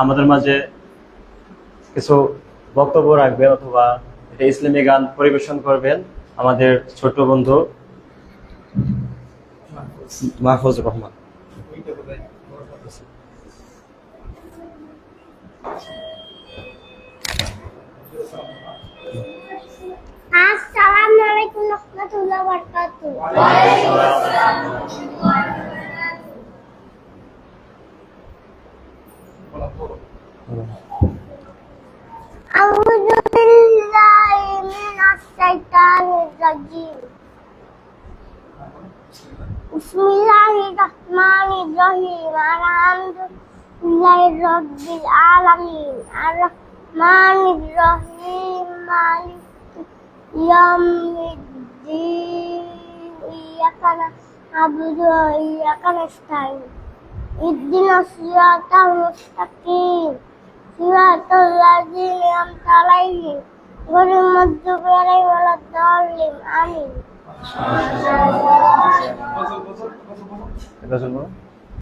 আমাদের মাঝে কিছু বক্তব্য রাখবেন অথবা এটা ইসলামী গান পরিবেশন করবেন আমাদের ছোট বন্ধু মাহফুজুর রহমান। আসসালামু আলাইকুম রাহমাতুল্লাহি ওয়া বারাকাতুহু। আউযু বিল্লাহি মিনাশ শাইতানির রাজীম। বিসমিল্লাহির রাহমানির রহিম। আলহামদুলিল্লাহি রাব্বিল আলামিন আর রহমানির রহিম মালিকি ইয়াউমিদ্দিন। ইyyaka na'budu wa iyyaka nasta'in। ইহদিনাস সিরাতাল মুস্তাকিম সিরাতাল লাযিনা আন'আমতা আলাইহিম গায়রিল মাগদুবি আলাইহিম ওয়ালাদ-দাল্লিন। আমিন।